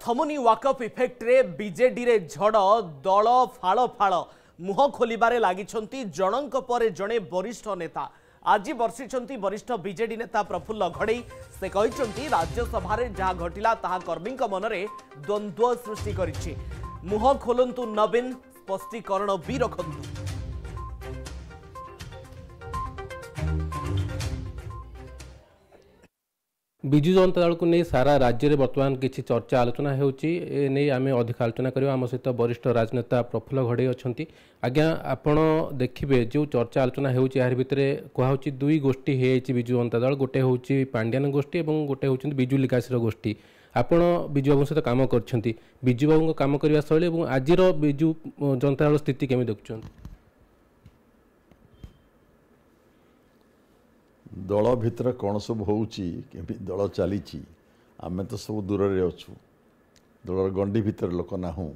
थमुनी वाकअप effect रे BJD रे झड़ दल फाड़ फाड़ मुह खोलिबारे लागिछंती जनक पर जड़े वरिष्ठ नेता। आज बर्षिछंती वरिष्ठ बीजेडी नेता प्रफुल्ल घड़ई। से कहिछंती राज्यसभा रे जहा घटिला ताहा कर्मी मनरे द्वंद्व सृष्टि करिछि। मुह खोलंतु नवीन, स्पष्टीकरण भी रखंतु। विजु जनता दल को नहीं सारा राज्य में बर्तमान किसी चर्चा आलोचना होनी आम अधिक आलोचना करवा। आम सहित वरिष्ठ राजनेता प्रफुल्ल घड़ई अच्छा। आज्ञा आपण देखिए जो चर्चा आलोचना यार भितर कहुच्छी दुई गोष्ठी हो विजु जनता दल, गोटे हूँ पांड्यान गोष्ठी और गोटे हूँ विजु लिकासी गोष्ठी। आपण विजु बाबू सहित कम कर विजु बाबू कम करने शैली और आज विजु जनता दल स्थिति केमी देखुं? दल भितर कौन सब होउची केमी दल चली आमे तो सब दूर रे अच्छु। दलर गंडी भितर लोक नाहू।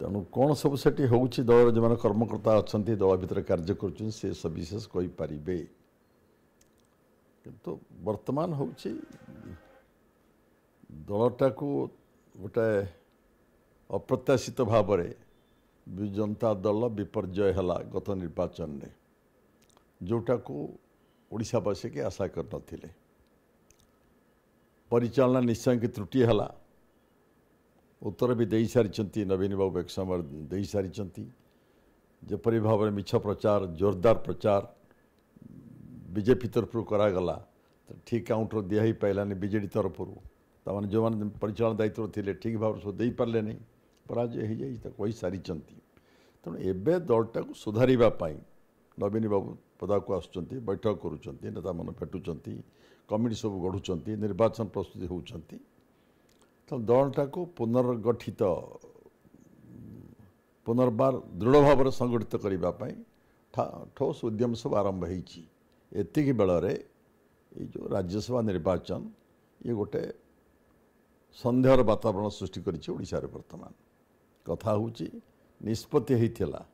तेणु कौन सब सेठी होउची दलर जो कर्मकर्ता अच्छा दल भितर कार्य कर से सब विशेष कही पारिबे। किंतु वर्तमान होउची दलटा को गोटे अप्रत्याशित भाव में विजु जनता दल विपर्यय है गत निर्वाचन में, जोटा को ओडिशावासी के आशा कर नथिले। परिचालना निश्चय की त्रुटि है, उत्तर भी दे सारी नवीन बाबू एक समय दे सारी जपरी भाव में मिछ प्रचार जोरदार प्रचार बीजेपी तरफ करागला तो ठीक काउंटर दिही पाइलानी बीजेडी तरफ ताने जो मैंने परिचालन दायित्व थे ठीक भाव से दे पारे नहीं, पराजय हो जाए कही सारी। तेणु एवं दलटा को सुधारवाई नवीन बाबू पदा को आसुच्च बैठक करुँच नेता मन भेटुंट कमिटी सब गढ़ुंट निर्वाचन प्रस्तुति होती। तो दलटा को पुनर्गठित पुनर्बार दृढ़ भाव संगठित करने ठोस उद्यम सब आरंभ होती बेलरे ये जो राज्यसभा निर्वाचन ये गोटे सन्देहर वातावरण सृष्टि कर वर्तमान कथा हूँ निष्पत्ति होता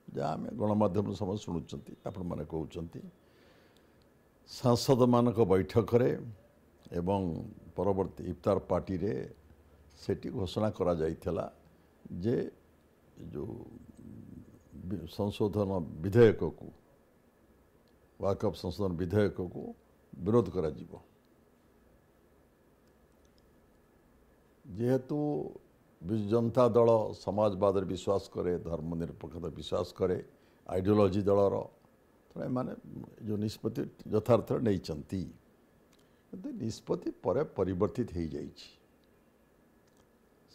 जहाँ आम गणमाध्यम समय शुणुंट आपण मैंने कहते सांसद मान बैठक एवं परवर्ती इफ्तार पार्टी रे सेठी घोषणा करा जाइथिला जे जो संशोधन विधेयक को वाकअप संशोधन विधेयक को विरोध करा जीवो। जेहेतु विजु जनता दल समाजवाद विश्वास करे, धर्मनिरपेक्षता विश्वास करे, आइडियोलॉजी दलर तो माने जो निष्पत्ति यथार्थ नहीं निष्पत्ति पर परिवर्तित हो जाइए।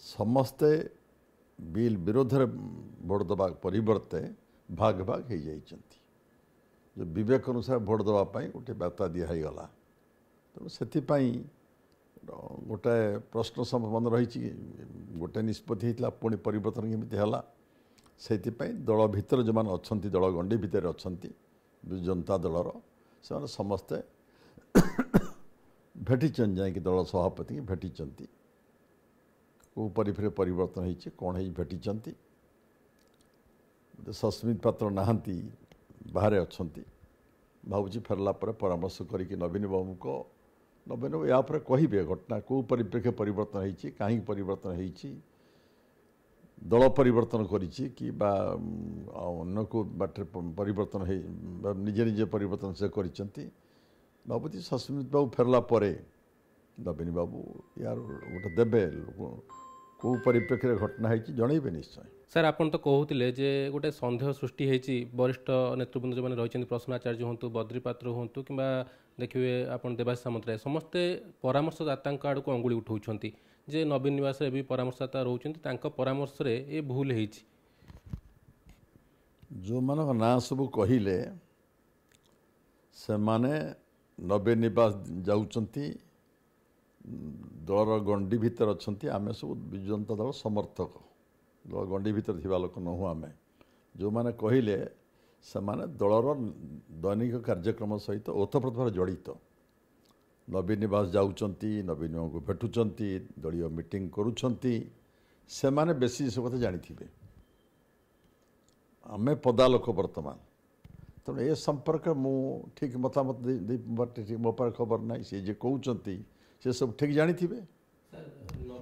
समस्ते बिल विरोध भोट दबा परिवर्ते भाग भाग हो जाइए। जो विवेक अनुसार भोट दवाई गोटे बार्ता दिगला तेणु से गोटे प्रश्न संबंध रही गोटे निष्पत्ति होता पुणी परिवर्तन केमी है से दल भितर जो मैंने अच्छा दल गंडी भितर अच्छा विजु जनता दलर से समस्ते भेटी जाकि दल सभापति की भेटी को परिफेर परिवर्तन होती कौन हो भेटी सस्मित पात्र नहांती बाहर अच्छा भावुँ फेरला परामर्श करके नवीन बाबू को नवीन बाबू या कहे घटना को परिप्रेक्ष्य परिवर्तन होती कहीं परिवर्तन होती दल परिवर्तन करी कि अन्य को बाटे परिवर्तन निजे निजे परिवर्तन से करी भावुँ सस्मित बाबू फेरला नवीन बाबू यार गोटे देवे को परिप्रेक्ष्य घटना होती जनइबे निश्चय। सर आपन तो कहते जे गोटे सन्देह सृष्टि होती वरिष्ठ नेतृवृंद जो मैंने रही प्रश्नाचार्य हूँ बद्री पात्र हूँ कि देखिए आप देवाशीष सामंतराय समस्ते परामर्शदाता आड़ को अंगुली उठाऊँ जे नवीन निवास भी परामर्शदाता रोच परामर्श ये भूल हो जो मान ना सब कहले से माने नवीन निवास जाऊँच दलर गंडी भितर अच्छा आम सब विजु जनता दल समर्थक दल गंडी भितर थिबा लोक नहु आम जो मैंने कहले से माने दलर दैनिक कार्यक्रम सहित ओतप्रोत जड़ित नवीन निवास जाऊँच नवीन को भेटुंट दलीय मीटिंग करुँच से माने बेसी सब कथा जानी आमे पदा लोक वर्तमान तेणु ए संपर्क मु ठीक मतामत मो पर खबर ना सी जे कहते से सब ठीक जानी थे।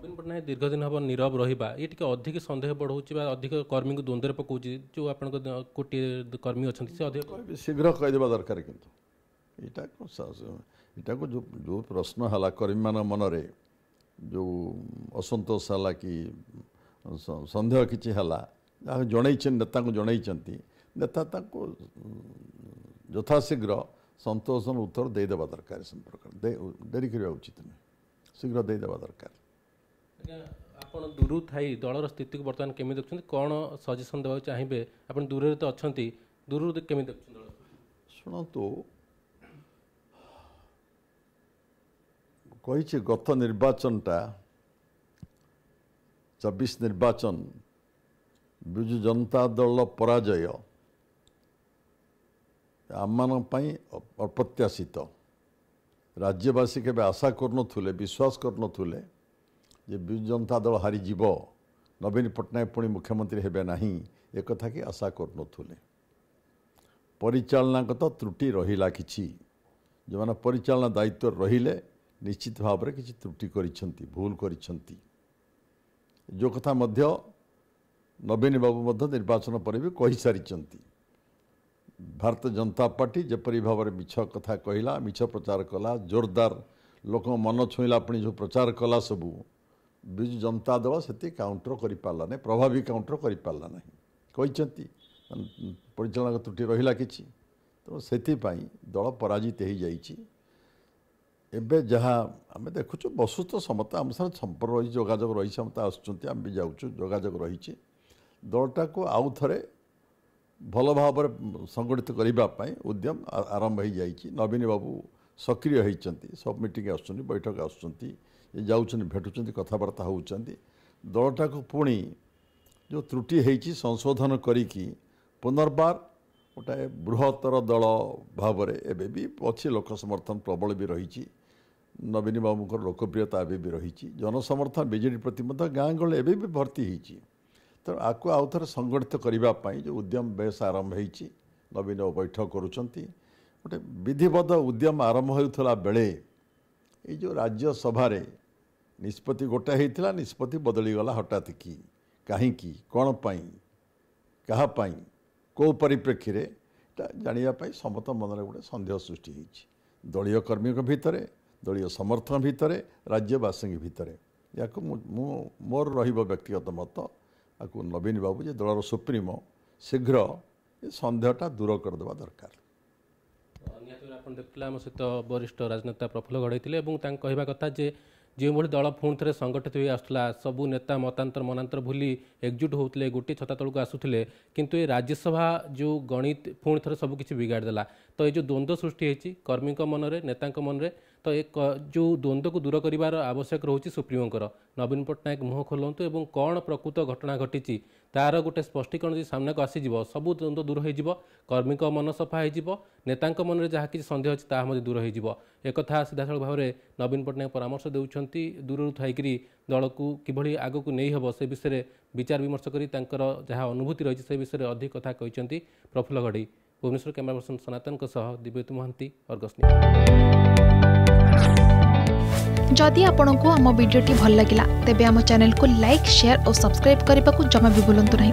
नवीन पट्टनायक दीर्घ दिन हम नीरव रहा ये टी अधिक सन्देह बढ़ाऊँ अधिक कर्मी को द्वंद्व पकाऊँ जो आप कोटी कर्मी अच्छा से अधिक शीघ्र कहीदेवा दरकार किंतु यहाँ को जो प्रश्न है कर्मी मान मनरे जो असंतोष है कि सन्देह किसी है जन नेता को जन नेता यथाशीघ्र संतोषजनक उत्तर देदेवा दरकार संपर्क देरी करवा उचित नहीं शीघ्र देदेवा दरकार आप दूर थी दलर स्थिति को बर्तमान केमी देखते कौन सजेसन देवा चाहिए आप दूर तो अच्छा दूर केमी देखते शुणु कही गत निर्वाचनटा 24 निर्वाचन विजु जनता दल पराजय आम अप्रत्याशित राज्यवासी के आशा करुले विश्वास करुले जे विजु जनता दल हारीज नवीन पट्टनायक पुणी मुख्यमंत्री हेबे नाही एक कथा कि आशा करुले परिचालनागत त्रुटि रहिला किछि जो माने परिचालना दायित्व रहिले निश्चित भाव में किसी त्रुटि करिसेंती भूल करिसेंती जो कथा मध्य नवीन बाबू मध्य निर्वाचन पर भी कही सारिचंती भारतीय जनता पार्टी जपरी भाव में मिछ कथा कहला मिछ प्रचार कला जोरदार लोक मन छुईला अपनी जो प्रचार कला सबू विजु जनता दल से काउंटर कर पारा नहीं प्रभावी काउंटर कर पारा नहीं कहते परिचालन त्रुटि रहिला किछि तो से दल पराजित हो जाइछि एबे जहाँ आम देखु बसुत समस्त आम साथ संपर्क रही जोगाजोग रही समस्त आसुँच आम भी जाऊँ जोगाजोग रही दलटा को आउ थे भल भाव संगठित करने उद्यम आरंभ हो जाइए नवीन बाबू सक्रिय होती सब मीटिंग आस बैठक आसुँच भेटुंट कथबार्ता होती दलटा को पुणी जो त्रुटि होती संशोधन करी पुनर्बार गोटे बृहत्तर दल भाव में एवं भी अच्छी लोक समर्थन प्रबल भी रही नवीन बाबू लोकप्रियता एवं भी रही जनसमर्थन बीजेडी प्रति गाँ गहली एवं भी भर्ती होती तो आपको आउ थे संगठित करने जो उद्यम बेस आरंभ होती नवीन बाबू बैठक करुँच गोटे विधिबद्ध उद्यम आरंभ होता बेले ये जो राज्यसभा निष्पत्ति गोटे होता निष्पत्ति बदलीगला हठात कि कहीं कौन क्या कौ परिप्रेक्षी जानापी समस्त मन में गोटे सन्देह सृष्टि होती दलीय कर्मी भितर दलीय समर्थन भितर राज्यवासी भितर या मोर व्यक्तिगत मत आपको नवीन बाबू जे दलर सुप्रीमो शीघ्र ये सन्देहटा दूर करदेवा दरकार देखते आम सहित वरिष्ठ राजनेता प्रफुल्ल गढ़ई कहवा कथा जे जो भाई दल पुणी थे संगठित हो आसला सबू नेता मतांतर मनांतर भूली एकजुट होते गोटे छता तलू आसुले किंतु ये राज्यसभा जो गणित पुणी थे सबकि बिगाड़देला तो ये जो द्वंद्व सृष्टि होती कर्मी मनरे नेता मनरे तो एक जो द्वंद्व को दूर करार आवश्यक रोचे सुप्रीमों नवीन पट्टनायक मुह खोलतु और कौन प्रकृत घटना घटी तार गोटे स्पष्टीकरण जो सामना को आसीज सबू द्वंद्व दूर हो कर्मी मन सफा हो नेता मन में जहाँ किसी सन्देह अच्छी ताहा दूर हो एक सीधासल भाव में नवीन पट्टनायक परामर्श देउछंती दूर थाइकरी दल को किभली आग को नहीं हम से विषय विचार विमर्श करी जहाँ अनुभूति रही से विषय अधिक कथा कहते प्रफुल्ल गढ़ई भुवनेश्वर कैमरा पर्सन सनातन दिव्यज्योति महांती अर्गस न्यूज। जदि आपंक आम भिडी भल लगा तेब आम चैनल को लाइक शेयर और सब्सक्राइब करने को जमा भी भूलु नहीं।